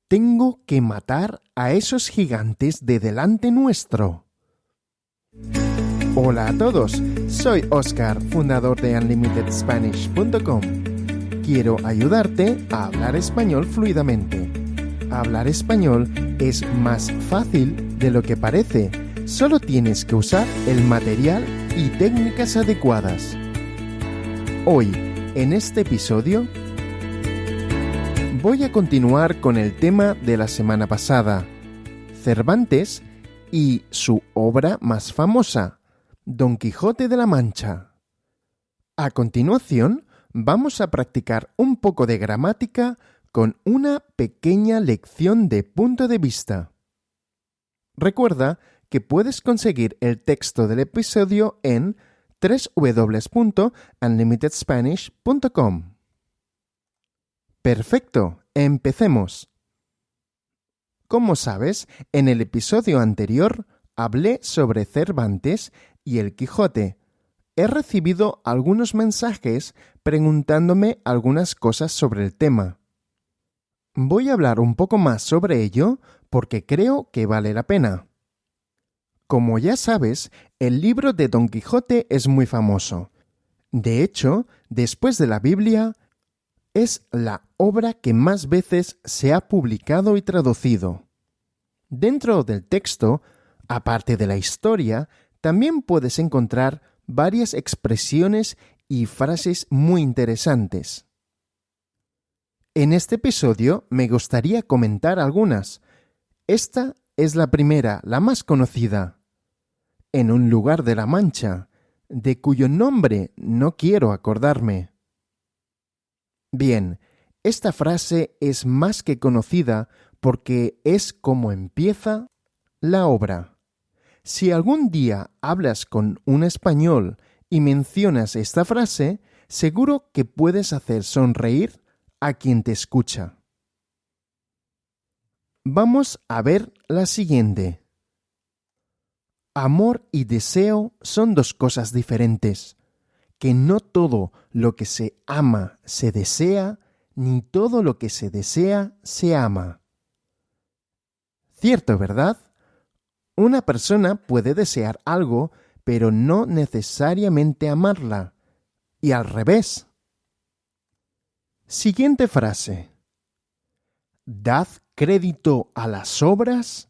Tengo que matar a esos gigantes de delante nuestro. Hola a todos, soy Oscar, fundador de UnlimitedSpanish.com. Quiero ayudarte a hablar español fluidamente. Hablar español es más fácil de lo que parece. Solo tienes que usar el material y técnicas adecuadas. Hoy, en este episodio, voy a continuar con el tema de la semana pasada, Cervantes y su obra más famosa, Don Quijote de la Mancha. A continuación, vamos a practicar un poco de gramática con una pequeña lección de punto de vista. Recuerda que puedes conseguir el texto del episodio en www.unlimitedspanish.com. Perfecto, empecemos. Como sabes, en el episodio anterior hablé sobre Cervantes y el Quijote. He recibido algunos mensajes preguntándome algunas cosas sobre el tema. Voy a hablar un poco más sobre ello porque creo que vale la pena. Como ya sabes, el libro de Don Quijote es muy famoso. De hecho, después de la Biblia, es la obra que más veces se ha publicado y traducido. Dentro del texto, aparte de la historia, también puedes encontrar varias expresiones y frases muy interesantes. En este episodio me gustaría comentar algunas. Esta es la primera, la más conocida. En un lugar de la Mancha, de cuyo nombre no quiero acordarme. Bien, esta frase es más que conocida porque es como empieza la obra. Si algún día hablas con un español y mencionas esta frase, seguro que puedes hacer sonreír a quien te escucha. Vamos a ver la siguiente. Amor y deseo son dos cosas diferentes. Que no todo lo que se ama se desea, ni todo lo que se desea se ama. Cierto, ¿verdad? Una persona puede desear algo, pero no necesariamente amarla. Y al revés. Siguiente frase. Dad crédito a las obras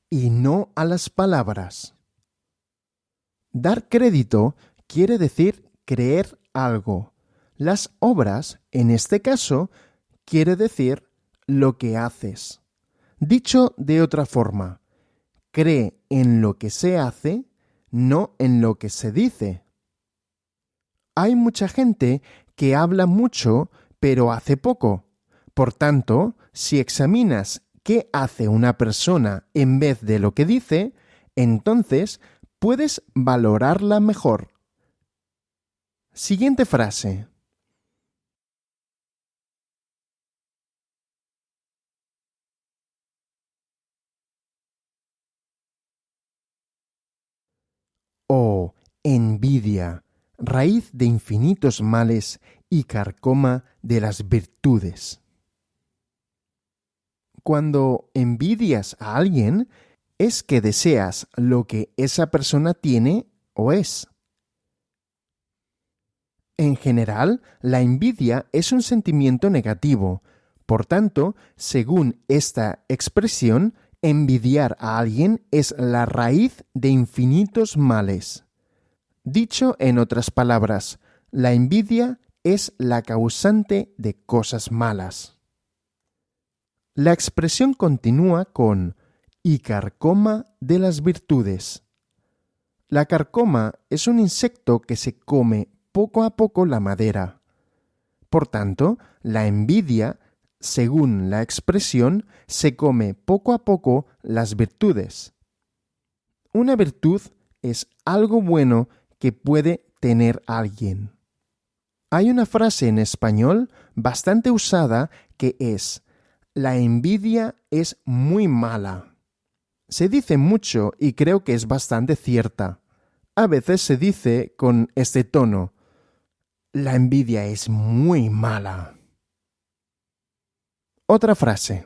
y no a las palabras. Dar crédito quiere decir creer algo. Las obras, en este caso, quiere decir lo que haces. Dicho de otra forma, cree en lo que se hace, no en lo que se dice. Hay mucha gente que habla mucho, pero hace poco. Por tanto, si examinas qué hace una persona en vez de lo que dice, entonces puedes valorarla mejor. Siguiente frase. Oh, envidia, raíz de infinitos males y carcoma de las virtudes. Cuando envidias a alguien, es que deseas lo que esa persona tiene o es. En general, la envidia es un sentimiento negativo. Por tanto, según esta expresión, envidiar a alguien es la raíz de infinitos males. Dicho en otras palabras, la envidia es la causante de cosas malas. La expresión continúa con y carcoma de las virtudes. La carcoma es un insecto que se come poco a poco la madera. Por tanto, la envidia, según la expresión, se come poco a poco las virtudes. Una virtud es algo bueno que puede tener alguien. Hay una frase en español bastante usada que es: la envidia es muy mala. Se dice mucho y creo que es bastante cierta. A veces se dice con este tono: la envidia es muy mala. Otra frase.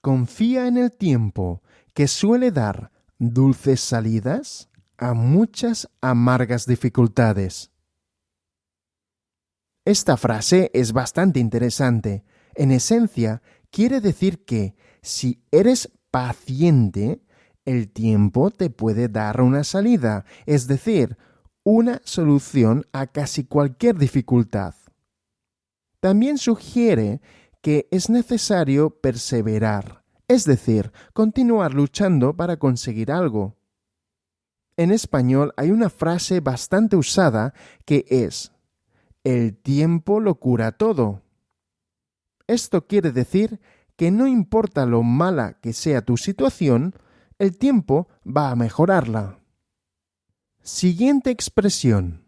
confía en el tiempo, que suele dar dulces salidas a muchas amargas dificultades. Esta frase es bastante interesante. En esencia, quiere decir que si eres paciente, el tiempo te puede dar una salida, es decir, una solución a casi cualquier dificultad. También sugiere que es necesario perseverar, es decir, continuar luchando para conseguir algo. En español hay una frase bastante usada que es: el tiempo lo cura todo. Esto quiere decir que no importa lo mala que sea tu situación, el tiempo va a mejorarla. Siguiente expresión.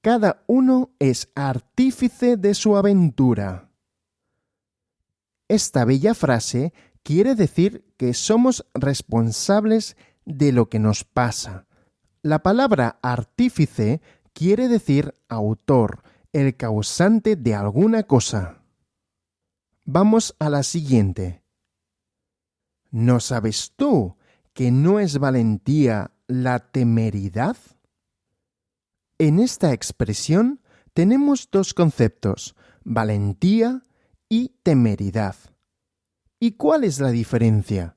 Cada uno es artífice de su aventura. Esta bella frase quiere decir que somos responsables de lo que nos pasa. La palabra artífice quiere decir autor, el causante de alguna cosa. Vamos a la siguiente. ¿No sabes tú que no es valentía la temeridad? En esta expresión tenemos dos conceptos, valentía y temeridad. ¿Y cuál es la diferencia?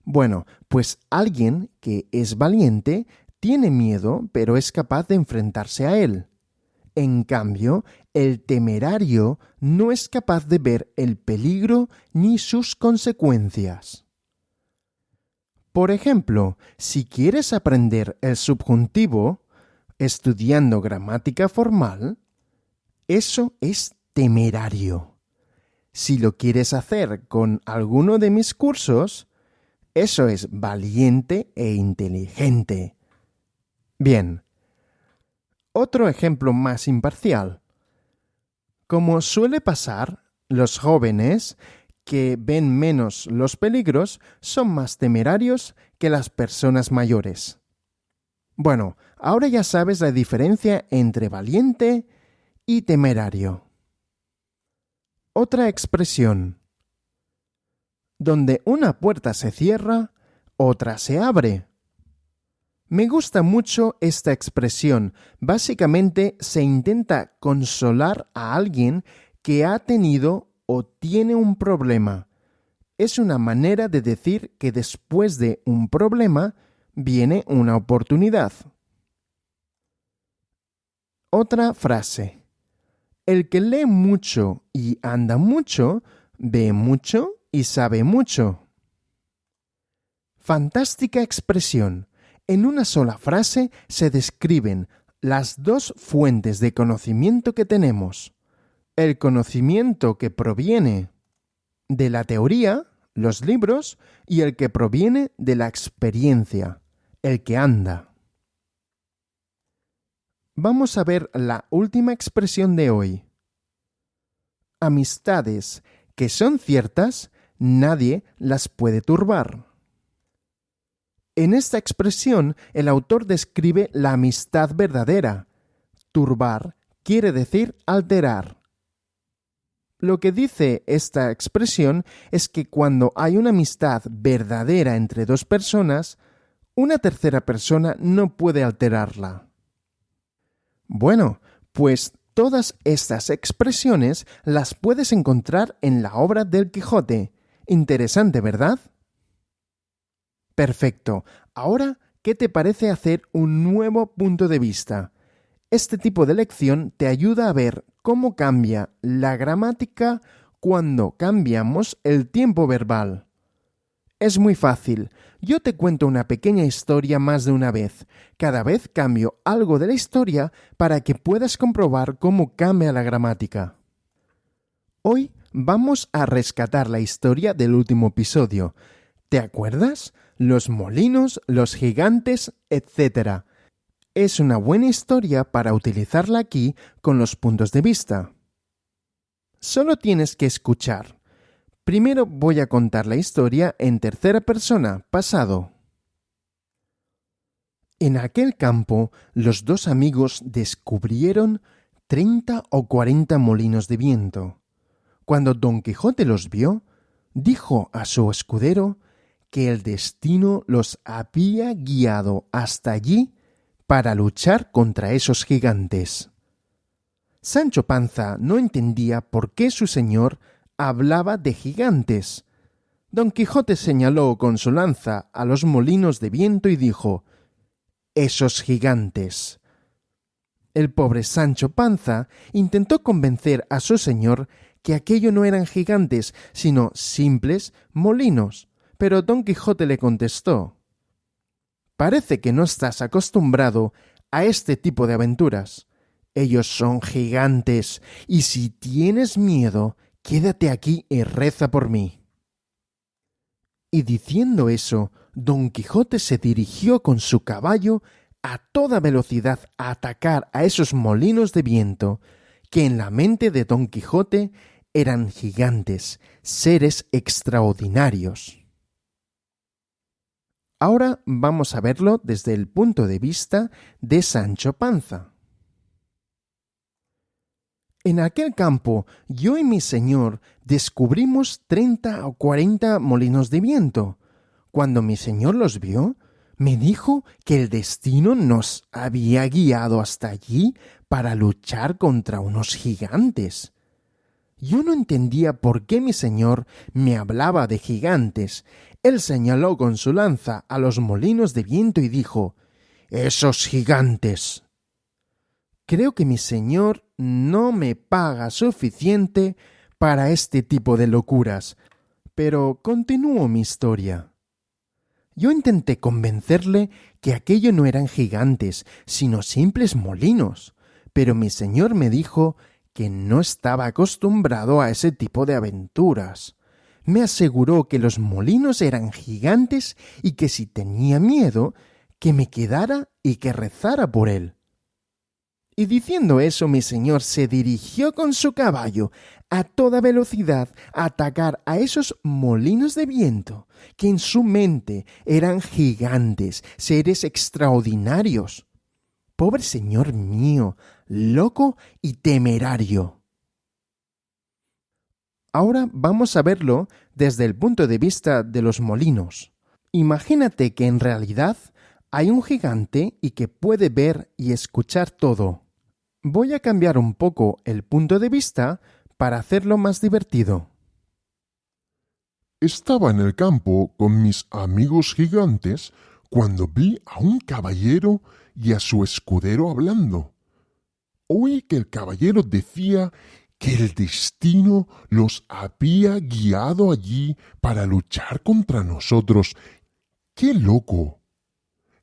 Bueno, pues alguien que es valiente tiene miedo, pero es capaz de enfrentarse a él. En cambio, el temerario no es capaz de ver el peligro ni sus consecuencias. Por ejemplo, si quieres aprender el subjuntivo, estudiando gramática formal, eso es temerario. Si lo quieres hacer con alguno de mis cursos, eso es valiente e inteligente. Bien. Otro ejemplo más imparcial. Como suele pasar, los jóvenes que ven menos los peligros son más temerarios que las personas mayores. Bueno, ahora ya sabes la diferencia entre valiente y temerario. Otra expresión. Donde una puerta se cierra, otra se abre. Me gusta mucho esta expresión. Básicamente se intenta consolar a alguien que ha tenido o tiene un problema. Es una manera de decir que después de un problema viene una oportunidad. Otra frase. El que lee mucho y anda mucho, ve mucho y sabe mucho. Fantástica expresión. En una sola frase se describen las dos fuentes de conocimiento que tenemos. El conocimiento que proviene de la teoría, los libros, y el que proviene de la experiencia, el que anda. Vamos a ver la última expresión de hoy. Amistades que son ciertas, nadie las puede turbar. En esta expresión, el autor describe la amistad verdadera. Turbar quiere decir alterar. Lo que dice esta expresión es que cuando hay una amistad verdadera entre dos personas, una tercera persona no puede alterarla. Bueno, pues todas estas expresiones las puedes encontrar en la obra del Quijote. Interesante, ¿verdad? Perfecto. Ahora, ¿qué te parece hacer un nuevo punto de vista? Este tipo de lección te ayuda a ver cómo cambia la gramática cuando cambiamos el tiempo verbal. Es muy fácil. Yo te cuento una pequeña historia más de una vez. Cada vez cambio algo de la historia para que puedas comprobar cómo cambia la gramática. Hoy vamos a rescatar la historia del último episodio. ¿Te acuerdas? Los molinos, los gigantes, etc. Es una buena historia para utilizarla aquí con los puntos de vista. Solo tienes que escuchar. Primero voy a contar la historia en tercera persona, pasado. En aquel campo, los dos amigos descubrieron 30 o 40 molinos de viento. Cuando Don Quijote los vio, dijo a su escudero que el destino los había guiado hasta allí para luchar contra esos gigantes. Sancho Panza no entendía por qué su señor hablaba de gigantes. Don Quijote señaló con su lanza a los molinos de viento y dijo: «Esos gigantes». El pobre Sancho Panza intentó convencer a su señor que aquello no eran gigantes, sino simples molinos, pero Don Quijote le contestó: «Parece que no estás acostumbrado a este tipo de aventuras. Ellos son gigantes, y si tienes miedo, quédate aquí y reza por mí». Y diciendo eso, Don Quijote se dirigió con su caballo a toda velocidad a atacar a esos molinos de viento, que en la mente de Don Quijote eran gigantes, seres extraordinarios. Ahora vamos a verlo desde el punto de vista de Sancho Panza. En aquel campo, yo y mi señor descubrimos 30 o 40 molinos de viento. Cuando mi señor los vio, me dijo que el destino nos había guiado hasta allí para luchar contra unos gigantes. Yo no entendía por qué mi señor me hablaba de gigantes. Él señaló con su lanza a los molinos de viento y dijo: «¡Esos gigantes!». Creo que mi señor no me paga suficiente para este tipo de locuras, pero continúo mi historia. Yo intenté convencerle que aquello no eran gigantes, sino simples molinos, pero mi señor me dijo que no estaba acostumbrado a ese tipo de aventuras. Me aseguró que los molinos eran gigantes y que si tenía miedo, que me quedara y que rezara por él. Y diciendo eso, mi señor se dirigió con su caballo a toda velocidad a atacar a esos molinos de viento, que en su mente eran gigantes, seres extraordinarios. Pobre señor mío, loco y temerario. Ahora vamos a verlo desde el punto de vista de los molinos. Imagínate que en realidad hay un gigante y que puede ver y escuchar todo. Voy a cambiar un poco el punto de vista para hacerlo más divertido. Estaba en el campo con mis amigos gigantes cuando vi a un caballero y a su escudero hablando. Oí que el caballero decía que el destino los había guiado allí para luchar contra nosotros. ¡Qué loco!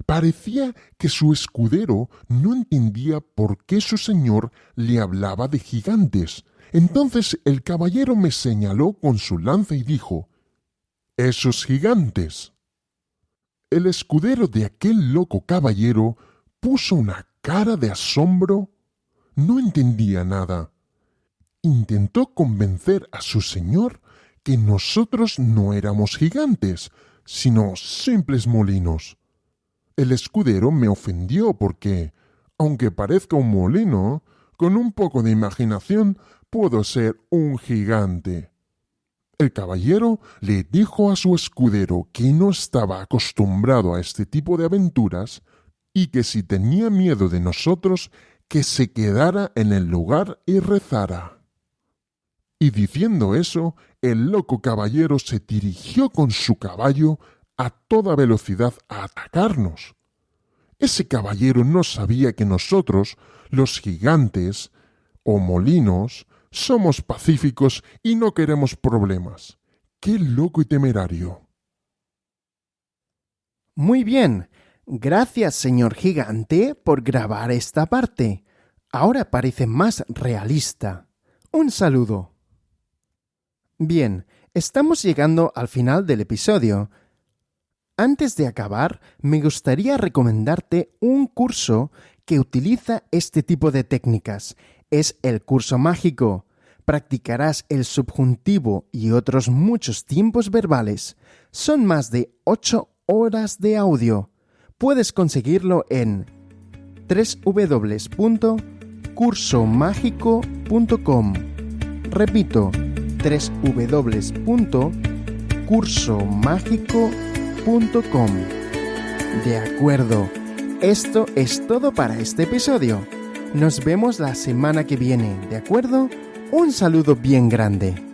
Parecía que su escudero no entendía por qué su señor le hablaba de gigantes. Entonces el caballero me señaló con su lanza y dijo: «¡Esos gigantes!». El escudero de aquel loco caballero puso una cara de asombro. No entendía nada. Intentó convencer a su señor que nosotros no éramos gigantes, sino simples molinos. El escudero me ofendió porque, aunque parezca un molino, con un poco de imaginación puedo ser un gigante. El caballero le dijo a su escudero que no estaba acostumbrado a este tipo de aventuras y que si tenía miedo de nosotros, que se quedara en el lugar y rezara. Y diciendo eso, el loco caballero se dirigió con su caballo a toda velocidad a atacarnos. Ese caballero no sabía que nosotros, los gigantes o molinos, somos pacíficos y no queremos problemas. ¡Qué loco y temerario! Muy bien. Gracias, señor gigante, por grabar esta parte. Ahora parece más realista. Un saludo. Bien, estamos llegando al final del episodio. Antes de acabar, me gustaría recomendarte un curso que utiliza este tipo de técnicas. Es el curso mágico. Practicarás el subjuntivo y otros muchos tiempos verbales. Son más de 8 horas de audio. Puedes conseguirlo en www.cursomágico.com. Repito, www.cursomágico.com. cursomágico.com. De acuerdo, esto es todo para este episodio. Nos vemos la semana que viene, ¿de acuerdo? Un saludo bien grande.